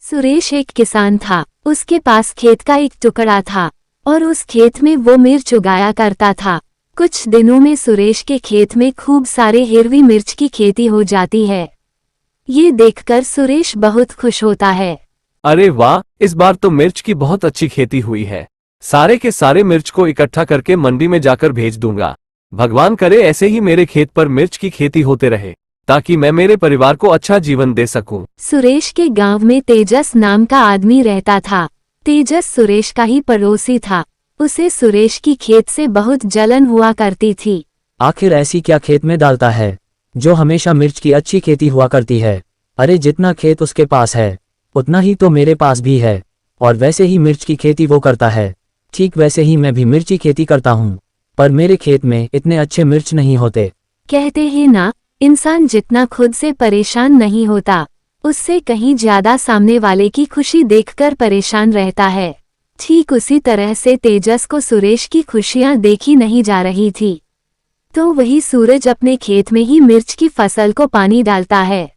सुरेश एक किसान था। उसके पास खेत का एक टुकड़ा था और उस खेत में वो मिर्च उगाया करता था। कुछ दिनों में सुरेश के खेत में खूब सारे हिरवी मिर्च की खेती हो जाती है। ये देखकर सुरेश बहुत खुश होता है। अरे वाह, इस बार तो मिर्च की बहुत अच्छी खेती हुई है। सारे के सारे मिर्च को इकट्ठा करके मंडी में जाकर भेज दूंगा। भगवान करे ऐसे ही मेरे खेत पर मिर्च की खेती होते रहे, ताकि मैं मेरे परिवार को अच्छा जीवन दे सकूं। सुरेश के गांव में तेजस नाम का आदमी रहता था। तेजस सुरेश का ही पड़ोसी था। उसे सुरेश की खेत से बहुत जलन हुआ करती थी। आखिर ऐसी क्या खेत में डालता है जो हमेशा मिर्च की अच्छी खेती हुआ करती है। अरे जितना खेत उसके पास है उतना ही तो मेरे पास भी है, और वैसे ही मिर्च की खेती वो करता है। ठीक वैसे ही मैं भी मिर्च की खेती करता हूँ, पर मेरे खेत में इतने अच्छे मिर्च नहीं होते। कहते हैं ना, इंसान जितना खुद से परेशान नहीं होता, उससे कहीं ज्यादा सामने वाले की खुशी देखकर परेशान रहता है। ठीक उसी तरह से तेजस को सुरेश की खुशियां देखी नहीं जा रही थी। तो वही सूरज अपने खेत में ही मिर्च की फसल को पानी डालता है।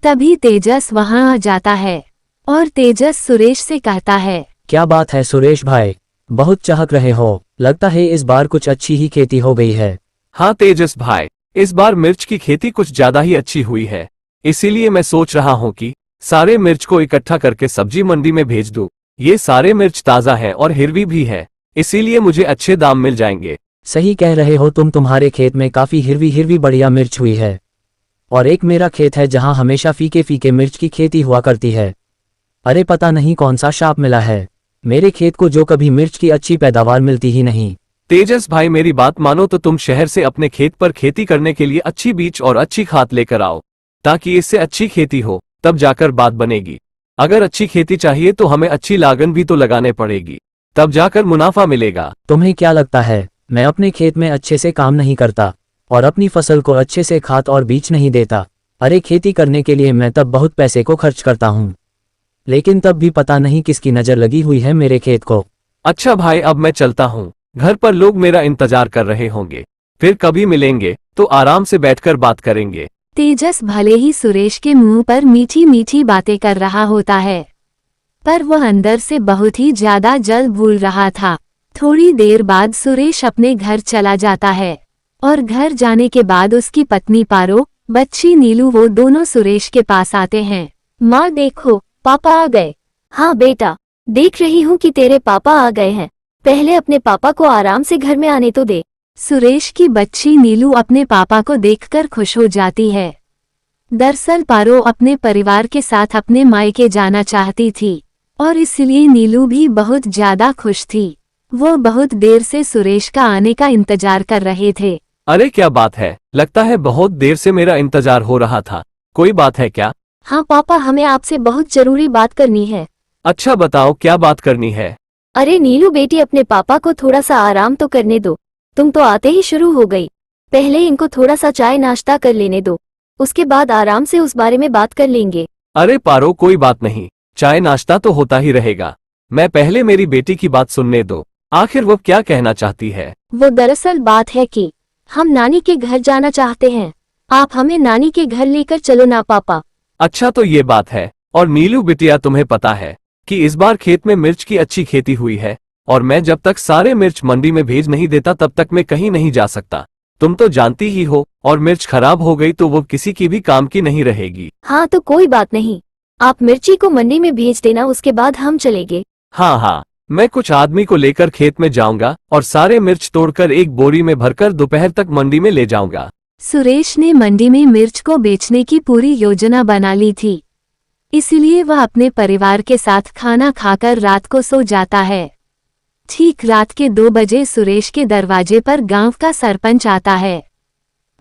तभी तेजस वहां आ जाता है और तेजस सुरेश से कहता है, क्या बात है सुरेश भाई, बहुत चहक रहे हो। लगता है इस बार कुछ अच्छी ही खेती हो गई है। हाँ तेजस भाई, इस बार मिर्च की खेती कुछ ज्यादा ही अच्छी हुई है। इसीलिए मैं सोच रहा हूँ कि सारे मिर्च को इकट्ठा करके सब्जी मंडी में भेज दूं। ये सारे मिर्च ताजा है और हिरवी भी है, इसीलिए मुझे अच्छे दाम मिल जाएंगे। सही कह रहे हो तुम, तुम्हारे खेत में काफी हिरवी हिरवी बढ़िया मिर्च हुई है। और एक मेरा खेत है जहां हमेशा फीके फीके मिर्च की खेती हुआ करती है। अरे पता नहीं कौन सा शाप मिला है मेरे खेत को, जो कभी मिर्च की अच्छी पैदावार मिलती ही नहीं। तेजस भाई मेरी बात मानो तो तुम शहर से अपने खेत पर खेती करने के लिए अच्छी बीज और अच्छी खाद लेकर आओ, ताकि इससे अच्छी खेती हो, तब जाकर बात बनेगी। अगर अच्छी खेती चाहिए तो हमें अच्छी लागत भी तो लगाने पड़ेगी, तब जाकर मुनाफा मिलेगा। तुम्हें क्या लगता है मैं अपने खेत में अच्छे से काम नहीं करता और अपनी फसल को अच्छे से खाद और बीज नहीं देता? अरे खेती करने के लिए मैं तब बहुत पैसे को खर्च करता हूँ, लेकिन तब भी पता नहीं किसकी नजर लगी हुई है मेरे खेत को। अच्छा भाई, अब मैं चलता हूँ। घर पर लोग मेरा इंतजार कर रहे होंगे। फिर कभी मिलेंगे तो आराम से बैठकर बात करेंगे। तेजस भले ही सुरेश के मुंह पर मीठी मीठी बातें कर रहा होता है, पर वह अंदर से बहुत ही ज्यादा जल भूल रहा था। थोड़ी देर बाद सुरेश अपने घर चला जाता है और घर जाने के बाद उसकी पत्नी पारो, बच्ची नीलू, वो दोनों सुरेश के पास आते हैं। माँ देखो, पापा आ गए। हाँ बेटा, देख रही हूँ कि तेरे पापा आ गए हैं। पहले अपने पापा को आराम से घर में आने तो दे। सुरेश की बच्ची नीलू अपने पापा को देखकर खुश हो जाती है। दरअसल पारो अपने परिवार के साथ अपने मायके जाना चाहती थी और इसलिए नीलू भी बहुत ज्यादा खुश थी। वो बहुत देर से सुरेश का आने का इंतजार कर रहे थे। अरे क्या बात है, लगता है बहुत देर से मेरा इंतजार हो रहा था। कोई बात है क्या? हाँ पापा, हमें आपसे बहुत जरूरी बात करनी है। अच्छा बताओ, क्या बात करनी है? अरे नीलू बेटी, अपने पापा को थोड़ा सा आराम तो करने दो। तुम तो आते ही शुरू हो गई। पहले इनको थोड़ा सा चाय नाश्ता कर लेने दो, उसके बाद आराम से उस बारे में बात कर लेंगे। अरे पारो, कोई बात नहीं, चाय नाश्ता तो होता ही रहेगा। मैं पहले मेरी बेटी की बात सुनने दो, आखिर वो क्या कहना चाहती है। वो दरअसल बात है कि हम नानी के घर जाना चाहते हैं। आप हमें नानी के घर लेकर चलो ना पापा। अच्छा तो ये बात है। और नीलू बिटिया, तुम्हें पता है कि इस बार खेत में मिर्च की अच्छी खेती हुई है, और मैं जब तक सारे मिर्च मंडी में भेज नहीं देता तब तक मैं कहीं नहीं जा सकता। तुम तो जानती ही हो, और मिर्च खराब हो गई तो वो किसी की भी काम की नहीं रहेगी। हाँ तो कोई बात नहीं, आप मिर्ची को मंडी में भेज देना, उसके बाद हम चलेंगे। हाँ, मैं कुछ आदमी को लेकर खेत में जाऊंगा और सारे मिर्च तोड़कर एक बोरी में भरकर दोपहर तक मंडी में ले जाऊंगा। सुरेश ने मंडी में मिर्च को बेचने की पूरी योजना बना ली थी, इसलिए वह अपने परिवार के साथ खाना खाकर रात को सो जाता है। ठीक रात के 2 बजे सुरेश के दरवाजे पर गांव का सरपंच आता है।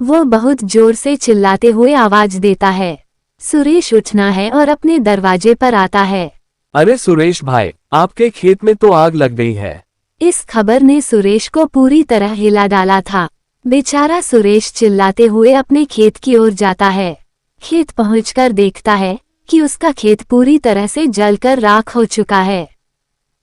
वो बहुत जोर से चिल्लाते हुए आवाज देता है। सुरेश उठना है और अपने दरवाजे पर आता है। अरे सुरेश भाई, आपके खेत में तो आग लग गई है। इस खबर ने सुरेश को पूरी तरह हिला डाला था। बेचारा सुरेश चिल्लाते हुए अपने खेत की ओर जाता है। खेत पहुंचकर देखता है कि उसका खेत पूरी तरह से जलकर राख हो चुका है।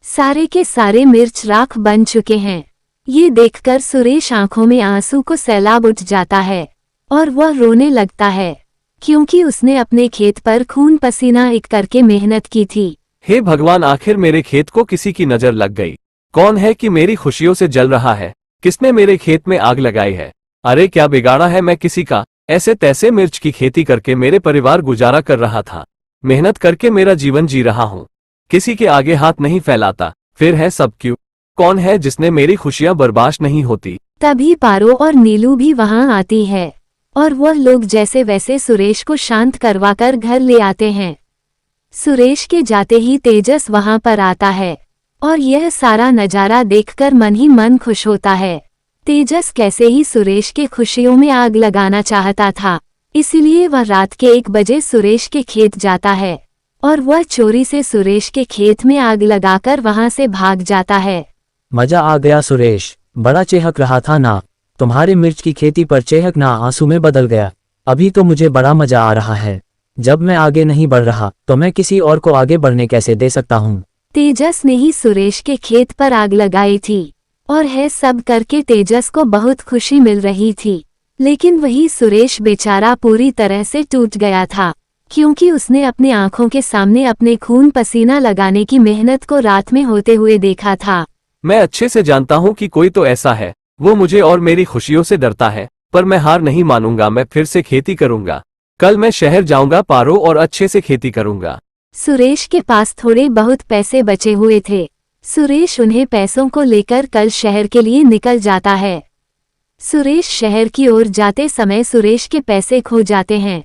सारे के सारे मिर्च राख बन चुके हैं। ये देखकर सुरेश आंखों में आंसू को सैलाब उठ जाता है और वह रोने लगता है। क्योंकि उसने अपने खेत पर खून पसीना एक करके मेहनत की थी। हे भगवान, आखिर मेरे खेत को किसी की नजर लग गई। कौन है कि मेरी खुशियों से जल रहा है? किसने मेरे खेत में आग लगाई है? अरे क्या बिगाड़ा है मैं किसी का? ऐसे तैसे मिर्च की खेती करके मेरे परिवार गुजारा कर रहा था। मेहनत करके मेरा जीवन जी रहा हूँ, किसी के आगे हाथ नहीं फैलाता। फिर है सब क्यों? कौन है जिसने मेरी खुशियां बर्दाश्त नहीं होती? तभी पारो और नीलू भी वहां आती है और वह लोग जैसे वैसे सुरेश को शांत करवाकर घर ले आते हैं। सुरेश के जाते ही तेजस वहां पर आता है और यह सारा नजारा देखकर मन ही मन खुश होता है। तेजस कैसे ही सुरेश के खुशियों में आग लगाना चाहता था, इसीलिए वह रात के 1 बजे सुरेश के खेत जाता है और वह चोरी से सुरेश के खेत में आग लगाकर वहां से भाग जाता है। मजा आ गया सुरेश, बड़ा चेहक रहा था ना। तुम्हारे मिर्च की खेती पर चेहक ना आंसू में बदल गया। अभी तो मुझे बड़ा मजा आ रहा है। जब मैं आगे नहीं बढ़ रहा तो मैं किसी और को आगे बढ़ने कैसे दे सकता हूँ। तेजस ने ही सुरेश के खेत पर आग लगाई थी और है सब करके तेजस को बहुत खुशी मिल रही थी। लेकिन वही सुरेश बेचारा पूरी तरह से टूट गया था, क्योंकि उसने अपने आंखों के सामने अपने खून पसीना लगाने की मेहनत को रात में होते हुए देखा था। मैं अच्छे से जानता हूँ कि कोई तो ऐसा है, वो मुझे और मेरी खुशियों से डरता है, पर मैं हार नहीं मानूंगा। मैं फिर से खेती करूंगा। कल मैं शहर जाऊंगा पारो और अच्छे से खेती करूंगा। सुरेश के पास थोड़े बहुत पैसे बचे हुए थे। सुरेश उन्हें पैसों को लेकर कल शहर के लिए निकल जाता है। सुरेश शहर की ओर जाते समय सुरेश के पैसे खो जाते हैं।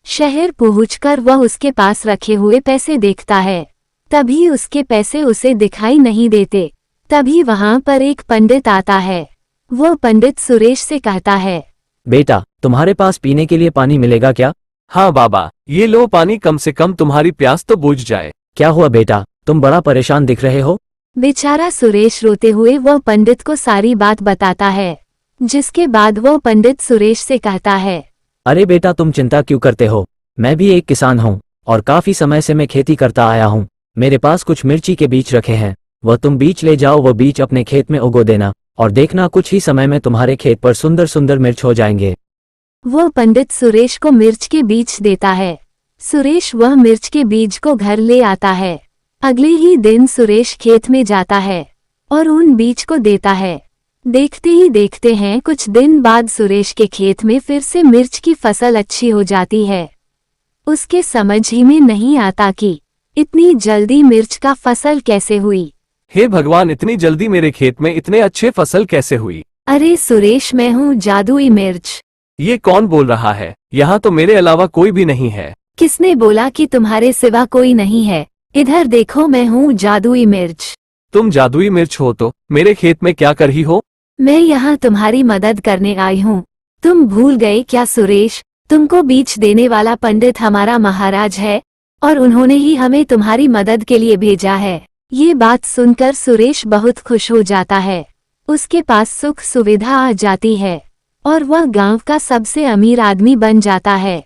शहर पहुंचकर वह उसके पास रखे हुए पैसे देखता है, तभी उसके पैसे उसे दिखाई नहीं देते। तभी वहां पर एक पंडित आता है। वो पंडित सुरेश से कहता है, बेटा, तुम्हारे पास पीने के लिए पानी मिलेगा क्या? हाँ बाबा, ये लो पानी, कम से कम तुम्हारी प्यास तो बुझ जाए। क्या हुआ बेटा, तुम बड़ा परेशान दिख रहे हो। बेचारा सुरेश रोते हुए वह पंडित को सारी बात बताता है, जिसके बाद वो पंडित सुरेश से कहता है, अरे बेटा, तुम चिंता क्यों करते हो? मैं भी एक किसान हूँ और काफी समय से मैं खेती करता आया हूँ। मेरे पास कुछ मिर्ची के बीज रखे हैं, वह तुम बीज ले जाओ। वो बीज अपने खेत में उगो देना और देखना कुछ ही समय में तुम्हारे खेत पर सुंदर सुंदर मिर्च हो जाएंगे। वो पंडित सुरेश को मिर्च के बीज देता है। सुरेश वह मिर्च के बीज को घर ले आता है। अगले ही दिन सुरेश खेत में जाता है और उन बीज को देता है। देखते ही देखते हैं कुछ दिन बाद सुरेश के खेत में फिर से मिर्च की फसल अच्छी हो जाती है। उसके समझ ही में नहीं आता कि इतनी जल्दी मिर्च का फसल कैसे हुई। हे भगवान, इतनी जल्दी मेरे खेत में इतने अच्छे फसल कैसे हुई? अरे सुरेश, मैं हूँ जादुई मिर्च। ये कौन बोल रहा है? यहाँ तो मेरे अलावा कोई भी नहीं है। किसने बोला कि तुम्हारे सिवा कोई नहीं है? इधर देखो, मैं हूँ जादुई मिर्च। तुम जादुई मिर्च हो तो मेरे खेत में क्या कर रही हो? मैं यहाँ तुम्हारी मदद करने आई हूँ। तुम भूल गए क्या सुरेश? तुमको बीज देने वाला पंडित हमारा महाराज है और उन्होंने ही हमें तुम्हारी मदद के लिए भेजा है। ये बात सुनकर सुरेश बहुत खुश हो जाता है। उसके पास सुख सुविधा आ जाती है और वह गांव का सबसे अमीर आदमी बन जाता है।